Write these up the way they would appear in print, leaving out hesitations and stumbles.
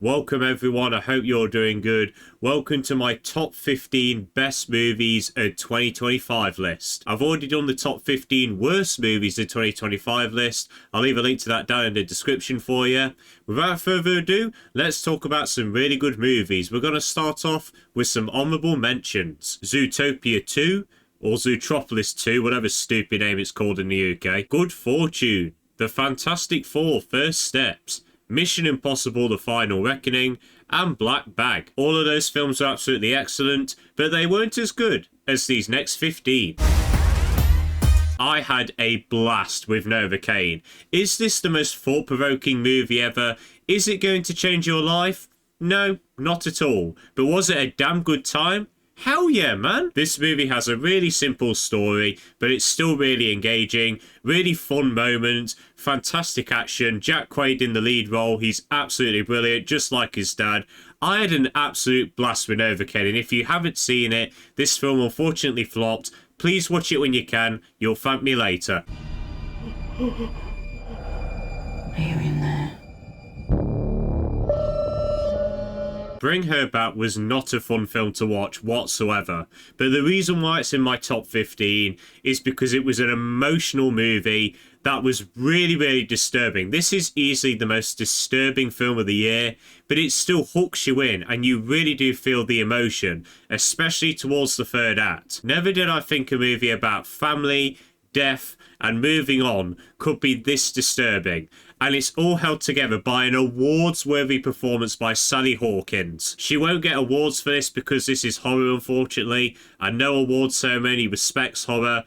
Welcome everyone, I hope you're doing good. Welcome to my top 15 best movies of 2025 list. I've already done the top 15 worst movies of 2025 list. I'll leave a link to that down in the description for you. Without further ado, let's talk about some really good movies. We're going to start off with some honourable mentions. Zootopia 2, or Zootropolis 2, whatever stupid name it's called in the UK. Good Fortune, The Fantastic Four, First Steps, Mission Impossible The Final Reckoning, and Black Bag. All of those films are absolutely excellent, but they weren't as good as these next 15. I had a blast with Novocaine. Is this the most thought-provoking movie ever? Is it going to change your life? No, not at all. But was it a damn good time? Hell yeah, man. This movie has a really simple story, but it's still really engaging, really fun moments, fantastic action. Jack Quaid in the lead role, he's absolutely brilliant, just like his dad. I had an absolute blast with Novocaine, and if you haven't seen it, this film unfortunately flopped. Please watch it when you can, you'll thank me later. Are you in there? Bring Her Back was not a fun film to watch whatsoever, but the reason why it's in my top 15 is because it was an emotional movie that was really disturbing. This is easily the most disturbing film of the year, but it still hooks you in and you really do feel the emotion, especially towards the third act. Never did I think a movie about family, death, and moving on could be this disturbing. And it's all held together by an awards-worthy performance by Sally Hawkins. She won't get awards for this because this is horror, unfortunately, and no award ceremony respects horror.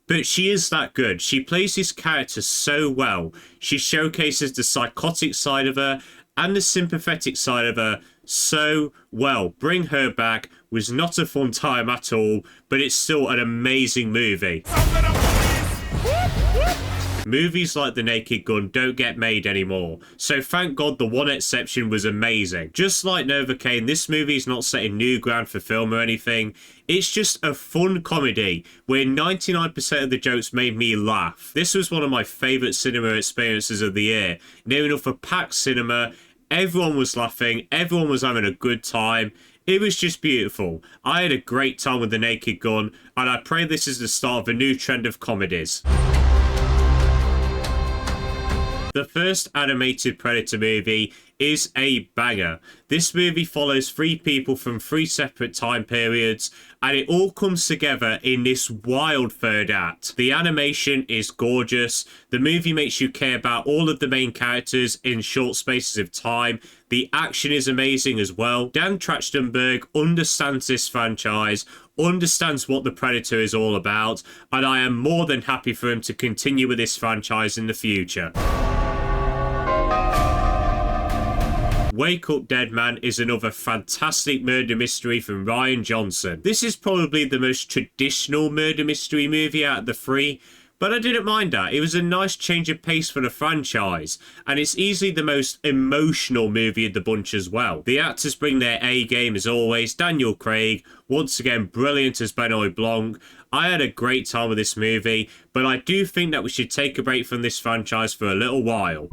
But she is that good. She plays this character so well. She showcases the psychotic side of her and the sympathetic side of her so well. Bring Her Back was not a fun time at all, but it's still an amazing movie. Movies like The Naked Gun don't get made anymore, so thank God the one exception was amazing. Just like Novocaine, this movie is not setting new ground for film or anything. It's just a fun comedy where 99% of the jokes made me laugh. This was one of my favourite cinema experiences of the year. Near enough a packed cinema, everyone was laughing, everyone was having a good time. It was just beautiful. I had a great time with The Naked Gun, and I pray this is the start of a new trend of comedies. The first animated Predator movie is a banger. This movie follows three people from three separate time periods, and it all comes together in this wild third act. The animation is gorgeous. The movie makes you care about all of the main characters in short spaces of time. The action is amazing as well. Dan Trachtenberg understands this franchise, understands what the Predator is all about, and I am more than happy for him to continue with this franchise in the future. Wake Up Dead Man is another fantastic murder mystery from Rian Johnson. This is probably the most traditional murder mystery movie out of the three, but I didn't mind that. It was a nice change of pace for the franchise, and it's easily the most emotional movie of the bunch as well. The actors bring their A game as always. Daniel Craig, once again brilliant as Benoit Blanc. I had a great time with this movie, but I do think that we should take a break from this franchise for a little while.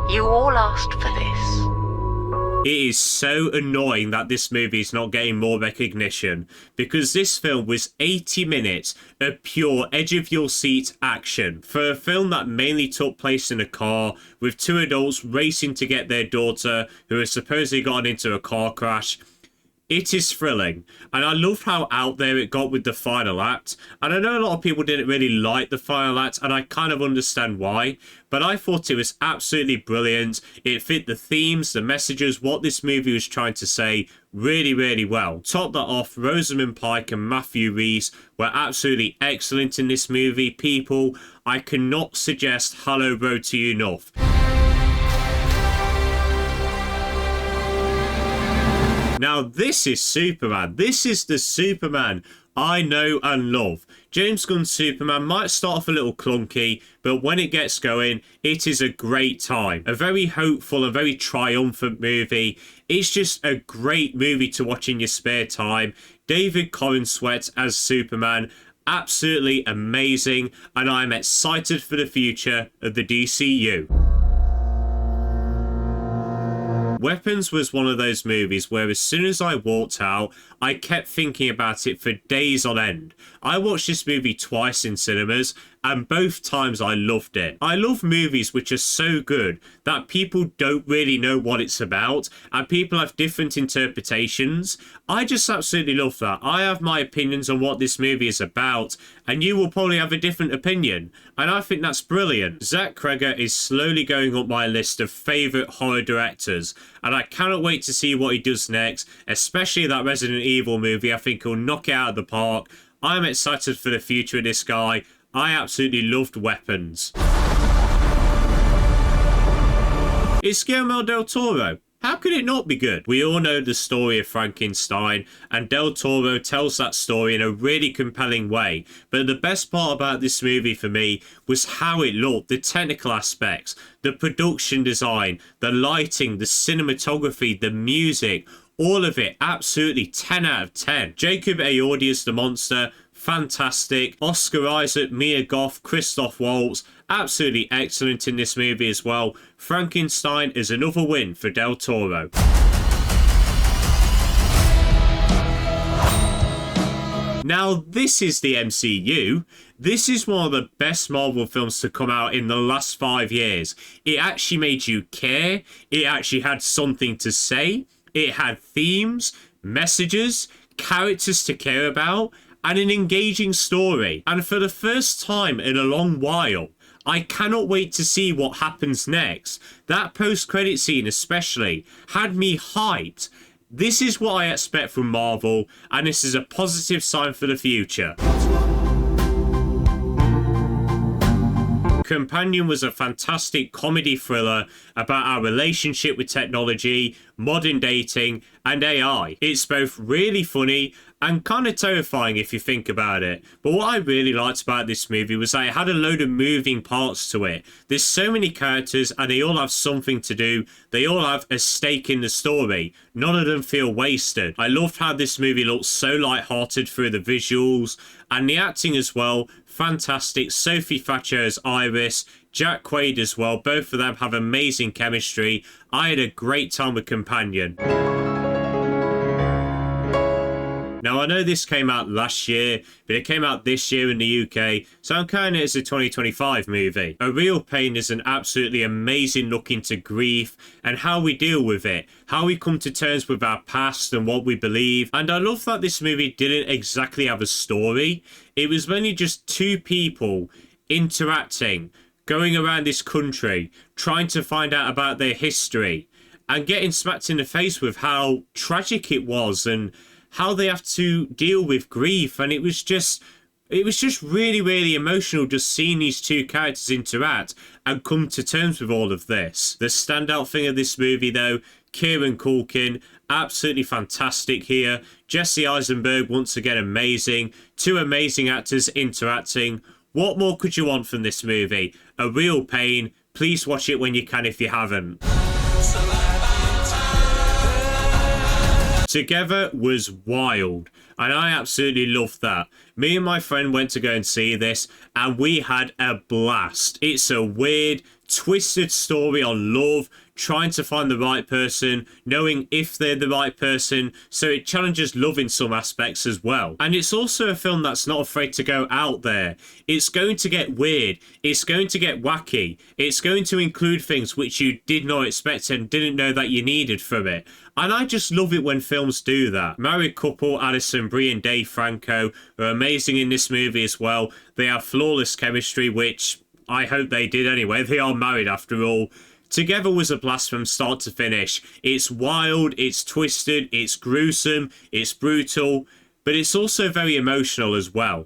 You all asked for this. It is so annoying that this movie is not getting more recognition, because this film was 80 minutes of pure edge-of-your-seat action. For a film that mainly took place in a car, with two adults racing to get their daughter, who has supposedly gotten into a car crash, it is thrilling, and I love how out there it got with the final act. And I know a lot of people didn't really like the final act, and I kind of understand why, but I thought it was absolutely brilliant. It fit the themes, the messages, what this movie was trying to say really well. Top that off, Rosamund Pike and Matthew Rhys were absolutely excellent in this movie. People, I cannot suggest Hello Road to You enough. Now, this is Superman. This is the Superman I know and love. James Gunn's Superman might start off a little clunky, but when it gets going, it is a great time. A very hopeful, a very triumphant movie. It's just a great movie to watch in your spare time. David Corenswet as Superman, absolutely amazing, and I'm excited for the future of the DCU. Weapons was one of those movies where as soon as I walked out, I kept thinking about it for days on end. I watched this movie twice in cinemas, and both times I loved it. I love movies which are so good that people don't really know what it's about, and people have different interpretations. I just absolutely love that. I have my opinions on what this movie is about, and you will probably have a different opinion, and I think that's brilliant. Zach Cregger is slowly going up my list of favourite horror directors, and I cannot wait to see what he does next, especially that Resident Evil movie. I think he'll knock it out of the park. I'm excited for the future of this guy. I absolutely loved Weapons. It's Guillermo del Toro. How could it not be good? We all know the story of Frankenstein, and Del Toro tells that story in a really compelling way. But the best part about this movie for me was how it looked, the technical aspects, the production design, the lighting, the cinematography, the music, all of it absolutely 10 out of 10. Jacob Elordi as the monster, fantastic. Oscar Isaac, Mia Goth, Christoph Waltz, absolutely excellent in this movie as well. Frankenstein is another win for Del Toro. Now, this is the MCU. This is one of the best Marvel films to come out in the last 5 years. It actually made you care. It actually had something to say. It had themes, messages, characters to care about, and an engaging story. And for the first time in a long while, I cannot wait to see what happens next. That post-credit scene especially had me hyped. This is what I expect from Marvel, and this is a positive sign for the future. Companion was a fantastic comedy thriller about our relationship with technology, modern dating, and AI. It's both really funny and kind of terrifying if you think about it. But what I really liked about this movie was that it had a load of moving parts to it. There's so many characters and they all have something to do. They all have a stake in the story. None of them feel wasted. I loved how this movie looked so light-hearted through the visuals and the acting as well. Fantastic. Sophie Thatcher as Iris, Jack Quaid as well. Both of them have amazing chemistry. I had a great time with Companion. Now, I know this came out last year, but it came out this year in the UK, so I'm counting it as a 2025 movie. A Real Pain is an absolutely amazing look into grief and how we deal with it, how we come to terms with our past and what we believe. And I love that this movie didn't exactly have a story. It was mainly just two people interacting, going around this country, trying to find out about their history, and getting smacked in the face with how tragic it was and how they have to deal with grief. And it was just really, really emotional just seeing these two characters interact and come to terms with all of this. The standout thing of this movie though, Kieran Culkin, absolutely fantastic here. Jesse Eisenberg, once again amazing. Two amazing actors interacting. What more could you want from this movie? A Real Pain. Please watch it when you can if you haven't. Together was wild, and I absolutely loved that. Me and my friend went to go and see this, and we had a blast. It's a weird, twisted story on love, trying to find the right person, knowing if they're the right person, so it challenges love in some aspects as well. And it's also a film that's not afraid to go out there. It's going to get weird, it's going to get wacky, it's going to include things which you did not expect and didn't know that you needed from it. And I just love it when films do that. Married couple Alison Brie and Dave Franco are amazing in this movie as well. They have flawless chemistry, which I hope they did anyway. They are married after all. Together was a blast from start to finish. It's wild, it's twisted, it's gruesome, it's brutal, but it's also very emotional as well.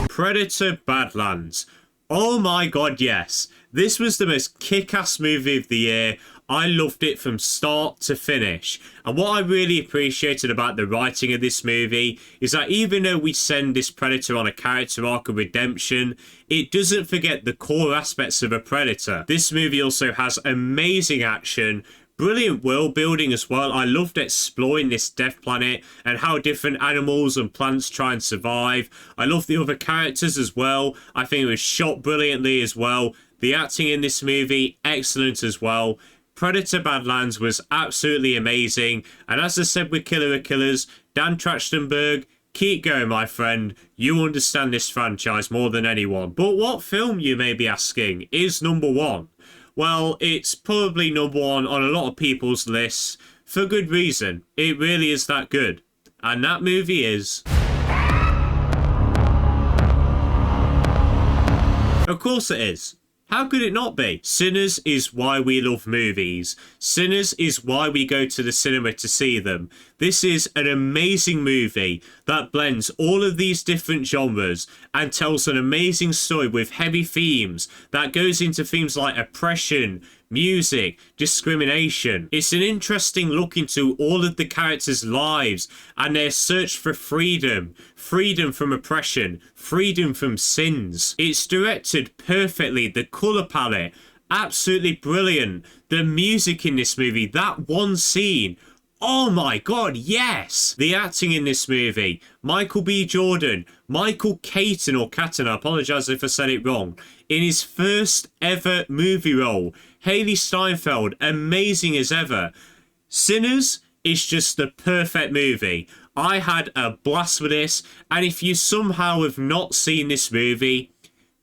Predator Badlands. Oh my god, yes. This was the most kick-ass movie of the year. I loved it from start to finish. And what I really appreciated about the writing of this movie is that even though we send this Predator on a character arc of redemption, it doesn't forget the core aspects of a Predator. This movie also has amazing action, brilliant world building as well. I loved exploring this death planet and how different animals and plants try and survive. I love the other characters as well. I think it was shot brilliantly as well. The acting in this movie, excellent as well. Predator Badlands was absolutely amazing. And as I said with Killer of Killers, Dan Trachtenberg, keep going, my friend. You understand this franchise more than anyone. But what film, you may be asking, is number one? Well, it's probably number one on a lot of people's lists for good reason. It really is that good. And that movie is... Of course it is. How could it not be? Sinners is why we love movies. Sinners is why we go to the cinema to see them. This is an amazing movie that blends all of these different genres and tells an amazing story with heavy themes that goes into themes like oppression, music, discrimination. It's an interesting look into all of the characters' lives and their search for freedom, freedom from oppression, freedom from sins. It's directed perfectly, the colour palette, absolutely brilliant. The music in this movie, that one scene, oh my god, yes! The acting in this movie, Michael B. Jordan, Michael Caton or Catton, I apologise if I said it wrong, in his first ever movie role. Haley Steinfeld, amazing as ever. Sinners is just the perfect movie. I had a blast with this, and if you somehow have not seen this movie,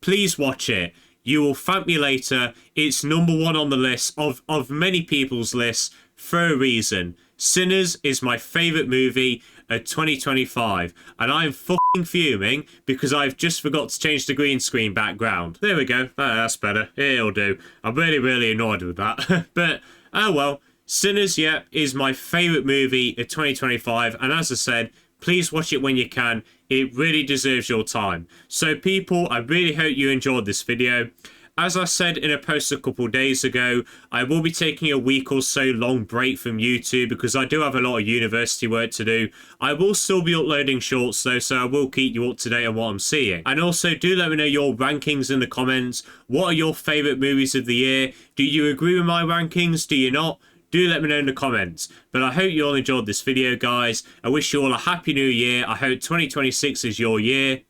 please watch it. You will thank me later. It's number one on the list of many people's lists for a reason. Sinners is my favourite movie of 2025, and I'm fucking fuming because I've just forgot to change the green screen background. There we go. That's better. It'll do. I'm really annoyed with that. But, oh well. Sinners, yeah, is my favourite movie of 2025, and as I said, please watch it when you can. It really deserves your time. So people, I really hope you enjoyed this video. As I said in a post a couple days ago, I will be taking a week or so long break from YouTube because I do have a lot of university work to do. I will still be uploading shorts though, so I will keep you up to date on what I'm seeing. And also, do let me know your rankings in the comments. What are your favourite movies of the year? Do you agree with my rankings? Do you not? Do let me know in the comments. But I hope you all enjoyed this video, guys. I wish you all a happy new year. I hope 2026 is your year.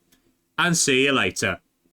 And see you later.